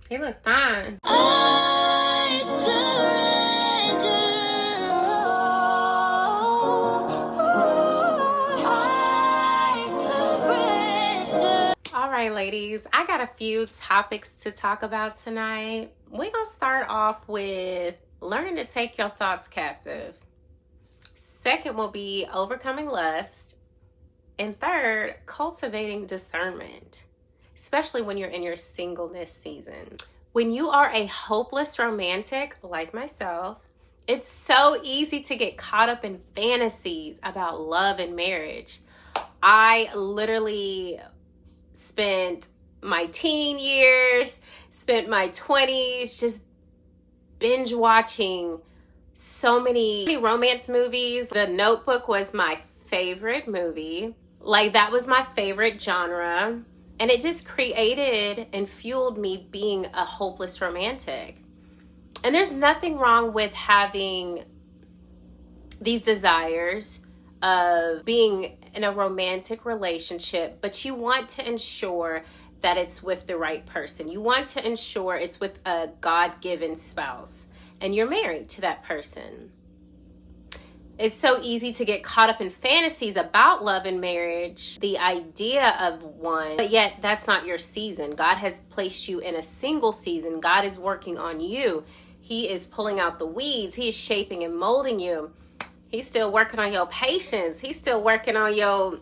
He look fine. I surrender. I surrender. All right, ladies, I got a few topics to talk about tonight. We're going to start off with learning to take your thoughts captive. Second will be overcoming lust. And third, cultivating discernment, especially when you're in your singleness season. When you are a hopeless romantic like myself, it's so easy to get caught up in fantasies about love and marriage. I literally spent my teen years, spent my 20s just binge watching so many romance movies. The Notebook was my favorite movie. Like, that was my favorite genre. And it just created and fueled me being a hopeless romantic. And there's nothing wrong with having these desires of being in a romantic relationship, but you want to ensure that it's with the right person. You want to ensure it's with a God-given spouse and you're married to that person. It's so easy to get caught up in fantasies about love and marriage, the idea of one, but yet that's not your season. God has placed you in a single season. God is working on you. He is pulling out the weeds. He is shaping and molding you. He's still working on your patience. He's still working on your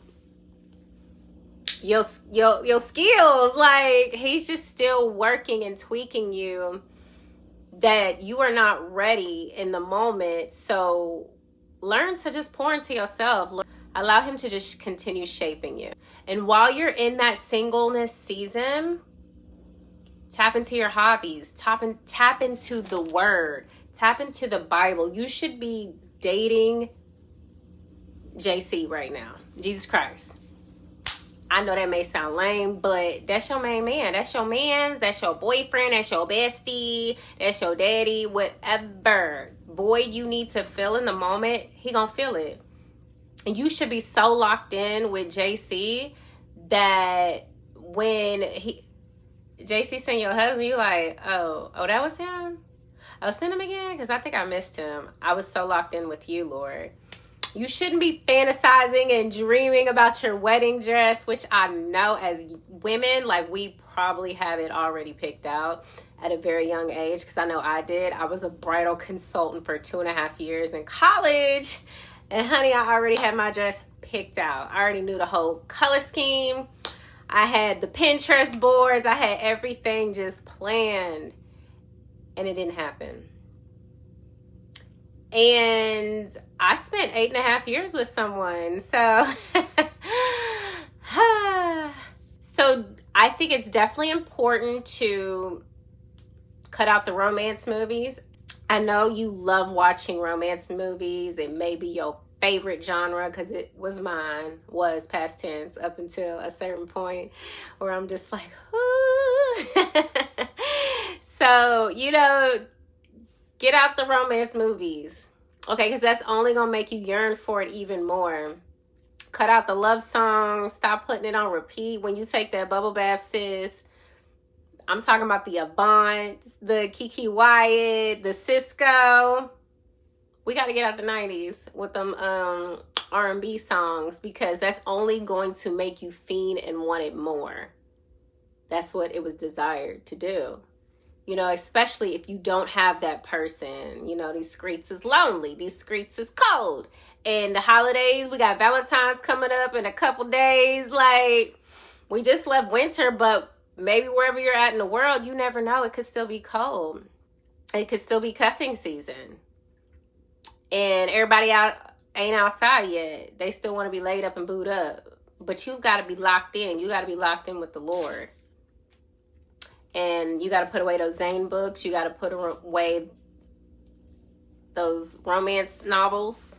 skills. Like, he's just still working and tweaking you, that you are not ready in the moment. So learn to just pour into yourself. Allow him to just continue shaping you. And while you're in that singleness season, tap into your hobbies. Tap into the word. Tap into the Bible. You should be dating JC right now. Jesus Christ. I know that may sound lame, but that's your main man. That's your man. That's your boyfriend. That's your bestie. That's your daddy. Whatever void you need to fill in the moment, he gonna fill it. And you should be so locked in with JC that when JC send your husband, you like, oh, that was him? Oh, send him again? Because I think I missed him. I was so locked in with you, Lord. You shouldn't be fantasizing and dreaming about your wedding dress, which I know as women, like, we probably have it already picked out at a very young age, because I know I did. I was a bridal consultant for 2.5 years in college, and honey, I already had my dress picked out. I already knew the whole color scheme. I had the Pinterest boards. I had everything just planned, and it didn't happen. And I spent 8.5 years with someone. So, so I think it's definitely important to cut out the romance movies. I know you love watching romance movies. It may be your favorite genre, because it was mine, was past tense up until a certain point where I'm just like, ooh. So, get out the romance movies, okay? Because that's only going to make you yearn for it even more. Cut out the love songs. Stop putting it on repeat when you take that bubble bath, sis. I'm talking about the Avant, the Kiki Wyatt, the Cisco. We got to get out the 90s with them R&B songs, because that's only going to make you fiend and want it more. That's what it was desired to do. Especially if you don't have that person. These streets is lonely. These streets is cold. And the holidays, we got Valentine's coming up in a couple days. Like, we just left winter, but maybe wherever you're at in the world, you never know. It could still be cold. It could still be cuffing season. And everybody ain't outside yet. They still want to be laid up and booed up. But you've got to be locked in. You got to be locked in with the Lord. And you got to put away those Zane books. You got to put away those romance novels.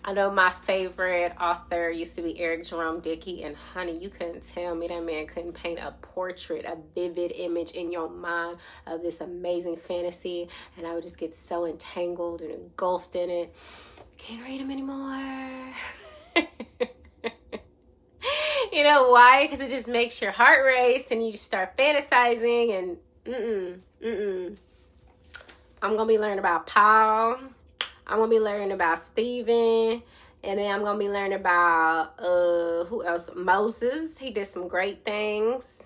I know my favorite author used to be Eric Jerome Dickey. And honey, you couldn't tell me that man couldn't paint a portrait, a vivid image in your mind of this amazing fantasy. And I would just get so entangled and engulfed in it. Can't read him anymore. You know why? Because it just makes your heart race and you just start fantasizing, and I'm going to be learning about Paul. I'm going to be learning about Stephen. And then I'm going to be learning about, who else? Moses. He did some great things.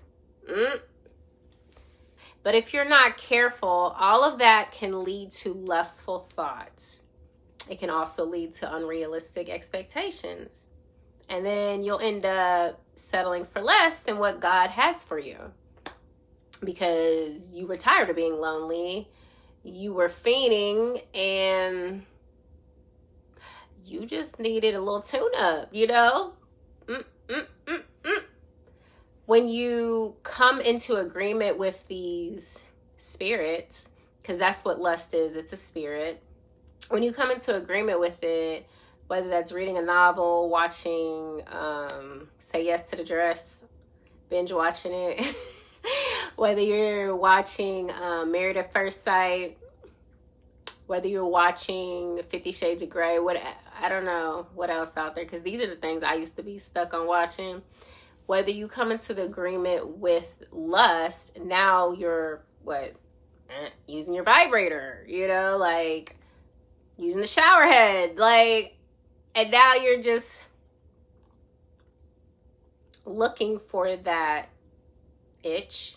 But if you're not careful, all of that can lead to lustful thoughts. It can also lead to unrealistic expectations. And then you'll end up settling for less than what God has for you. Because you were tired of being lonely. You were fiending and you just needed a little tune-up, you know? When you come into agreement with these spirits, because that's what lust is, it's a spirit. When you come into agreement with it, whether that's reading a novel, watching Say Yes to the Dress, binge watching it, whether you're watching Married at First Sight, whether you're watching 50 Shades of Grey, I don't know what else out there, because these are the things I used to be stuck on watching. Whether you come into the agreement with lust, now you're using your vibrator, you know, like using the shower head, like, and now you're just looking for that itch,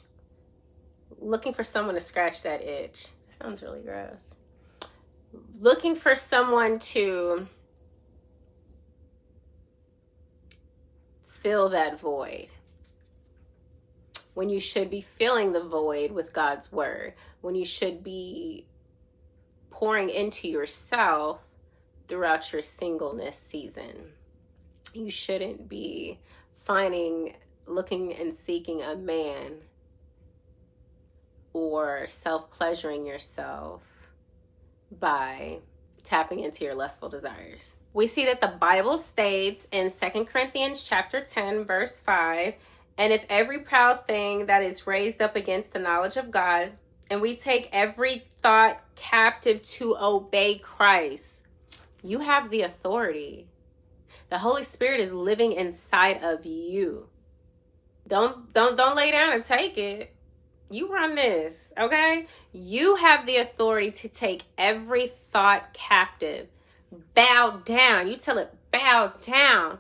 looking for someone to scratch that itch. That sounds really gross. Looking for someone to fill that void, when you should be filling the void with God's word, when you should be pouring into yourself throughout your singleness season. You shouldn't be looking and seeking a man or self-pleasuring yourself by tapping into your lustful desires. We see that the Bible states in 2 Corinthians chapter 10, verse 5, and if every proud thing that is raised up against the knowledge of God, and we take every thought captive to obey Christ, you have the authority. The Holy Spirit is living inside of you. Don't lay down and take it. You run this, okay? You have the authority to take every thought captive. Bow down. You tell it, bow down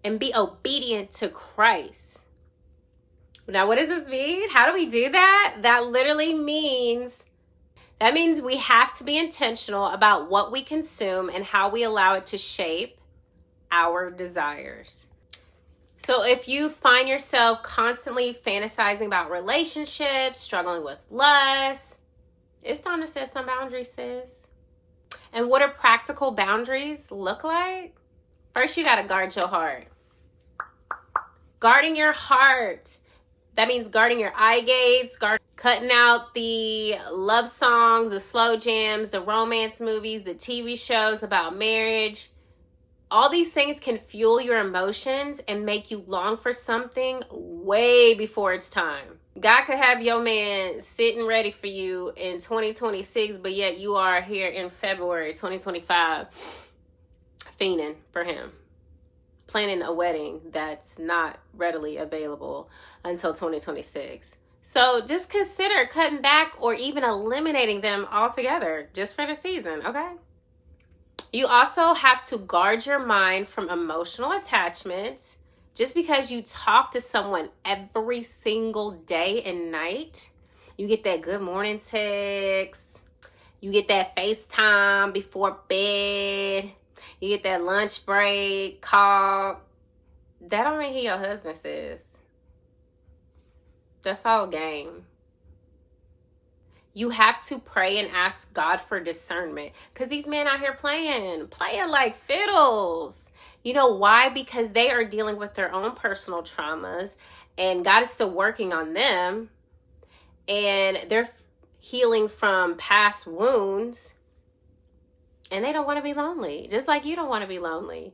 and be obedient to Christ. Now, what does this mean? How do we do that? That literally means we have to be intentional about what we consume and how we allow it to shape our desires. So if you find yourself constantly fantasizing about relationships, struggling with lust, it's time to set some boundaries, sis. And what do practical boundaries look like? First, you got to guard your heart. Guarding your heart. That means guarding your eye gates, cutting out the love songs, the slow jams, the romance movies, the TV shows about marriage. All these things can fuel your emotions and make you long for something way before it's time. God could have your man sitting ready for you in 2026, but yet you are here in February 2025 fiending for him, planning a wedding that's not readily available until 2026. So just consider cutting back or even eliminating them altogether just for the season, okay? You also have to guard your mind from emotional attachments. Just because you talk to someone every single day and night, you get that good morning text, you get that FaceTime before bed, you get that lunch break call, that don't mean he your husband, sis. That's all game. You have to pray and ask God for discernment, because these men out here playing like fiddles. You know why? Because they are dealing with their own personal traumas, and God is still working on them, and they're healing from past wounds, and they don't want to be lonely, just like you don't want to be lonely.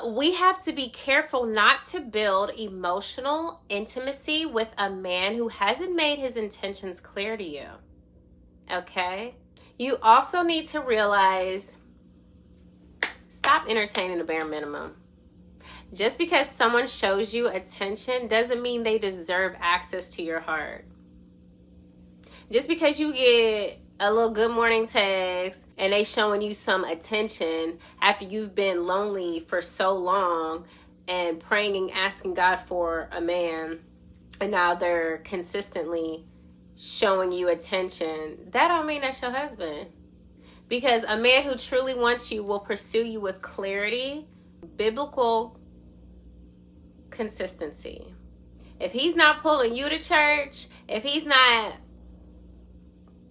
We have to be careful not to build emotional intimacy with a man who hasn't made his intentions clear to you. Okay? You also need to realize, stop entertaining the bare minimum. Just because someone shows you attention doesn't mean they deserve access to your heart. Just because you get a little good morning text and they showing you some attention after you've been lonely for so long and praying and asking God for a man, and now they're consistently showing you attention, that don't mean that's your husband. Because a man who truly wants you will pursue you with clarity, biblical consistency. If he's not pulling you to church, if he's not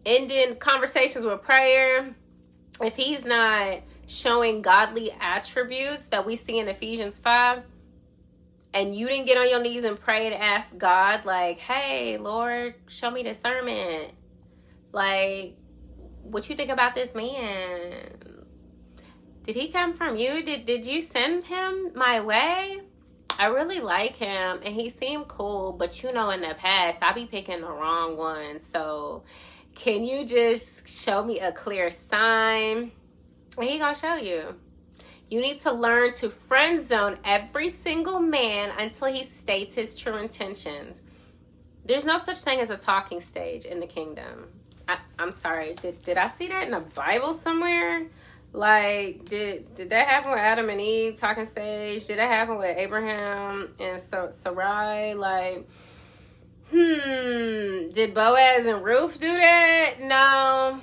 ending conversations with prayer, if he's not showing godly attributes that we see in Ephesians 5, and you didn't get on your knees and pray to ask God, like, hey, Lord, show me discernment. Like, what you think about this man? Did he come from you? Did you send him my way? I really like him and he seemed cool, but in the past I be picking the wrong one. So can you just show me a clear sign? And he gonna show you. You need to learn to friend zone every single man until he states his true intentions. There's no such thing as a talking stage in the kingdom. I'm sorry, did I see that in the Bible somewhere? Like, did that happen with Adam and Eve, talking stage? Did that happen with Abraham and Sarai? Like, did Boaz and Ruth do that? No.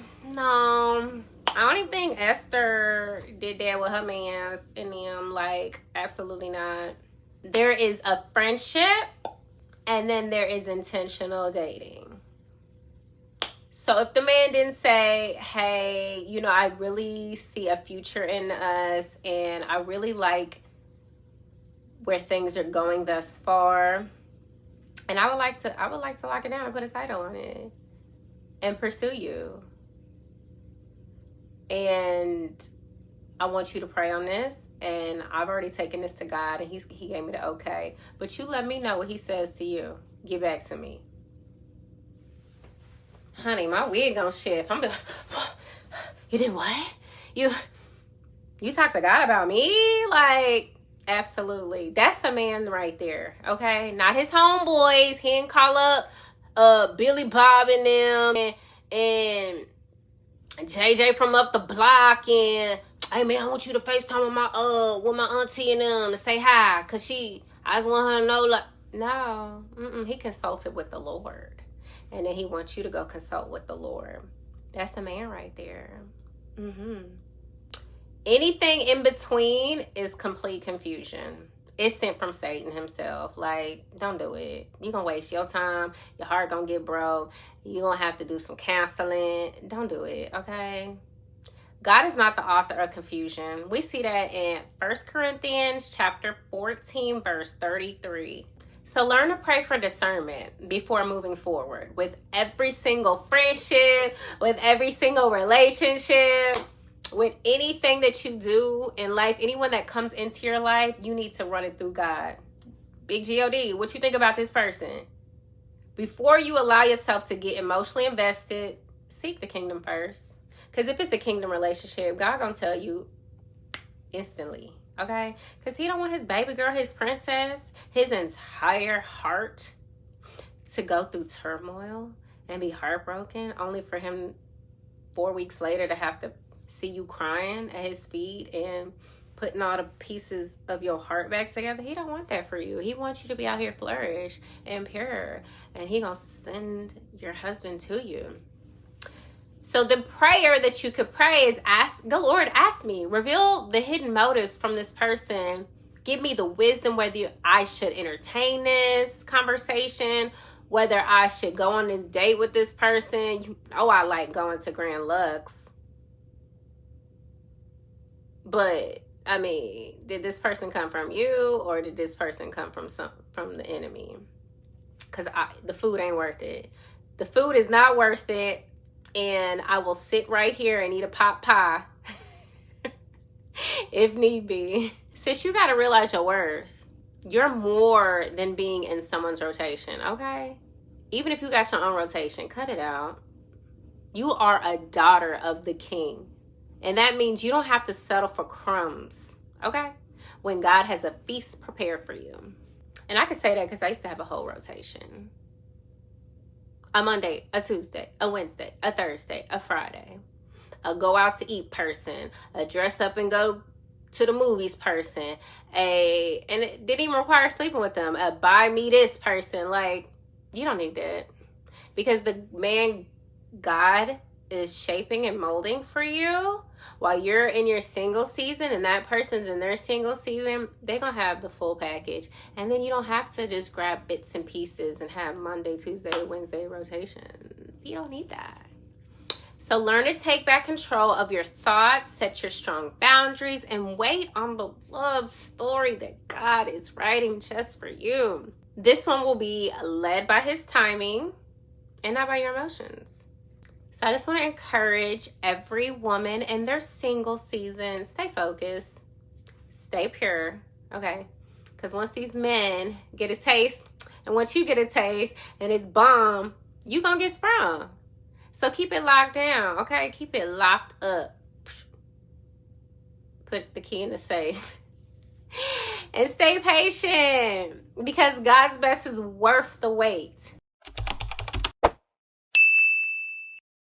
I don't even think Esther did that with her mans and them. Like, absolutely not. There is a friendship and then there is intentional dating. So if the man didn't say, hey, I really see a future in us and I really like where things are going thus far, and I would like to lock it down and put a title on it and pursue you. And I want you to pray on this, and I've already taken this to God and he gave me the okay. But you let me know what he says to you. Get back to me. Honey, my wig gonna shift. I'm like, you did what? You talk to God about me? Like, absolutely. That's a man right there, okay? Not his homeboys. He didn't call up Billy Bob and them and JJ from up the block and, hey man, I want you to FaceTime with my auntie and them to say hi. Cause I just want her to know, like, no. He consulted with the Lord. And then he wants you to go consult with the Lord. That's the man right there. Anything in between is complete confusion. It's sent from Satan himself. Like, don't do it. You're going to waste your time. Your heart going to get broke. You're going to have to do some counseling. Don't do it, okay? God is not the author of confusion. We see that in 1 Corinthians chapter 14, verse 33. So learn to pray for discernment before moving forward with every single friendship, with every single relationship, with anything that you do in life. Anyone that comes into your life, you need to run it through God. Big God, what you think about this person? Before you allow yourself to get emotionally invested, seek the kingdom first. Because if it's a kingdom relationship, God gonna tell you instantly. Okay? Because he don't want his baby girl, his princess, his entire heart to go through turmoil and be heartbroken, only for him 4 weeks later to have to see you crying at his feet and putting all the pieces of your heart back together. He don't want that for you. He wants you to be out here flourish and pure. And he gonna send your husband to you. So the prayer that you could pray is Lord, ask me, reveal the hidden motives from this person. Give me the wisdom whether I should entertain this conversation, whether I should go on this date with this person. I like going to Grand Lux. But, I mean, did this person come from you or did this person come from the enemy? Because the food ain't worth it. The food is not worth it. And I will sit right here and eat a pot pie if need be. Sis, you got to realize your worth. You're more than being in someone's rotation, okay? Even if you got your own rotation, cut it out. You are a daughter of the King. And that means you don't have to settle for crumbs, okay? When God has a feast prepared for you. And I can say that because I used to have a whole rotation. a Monday, a Tuesday, a Wednesday, a Thursday, a Friday, a go out to eat person, a dress up and go to the movies person, and it didn't even require sleeping with them, a buy me this person. Like, you don't need that. Because the man God is shaping and molding for you while you're in your single season and that person's in their single season, they're going to have the full package. And then you don't have to just grab bits and pieces and have Monday, Tuesday, Wednesday rotations. You don't need that. So learn to take back control of your thoughts, set your strong boundaries, and wait on the love story that God is writing just for you. This one will be led by his timing and not by your emotions. So I just want to encourage every woman in their single season, stay focused, stay pure, okay? Because once these men get a taste, and once you get a taste and it's bomb, you're going to get sprung. So keep it locked down, okay? Keep it locked up. Put the key in the safe. And stay patient, because God's best is worth the wait.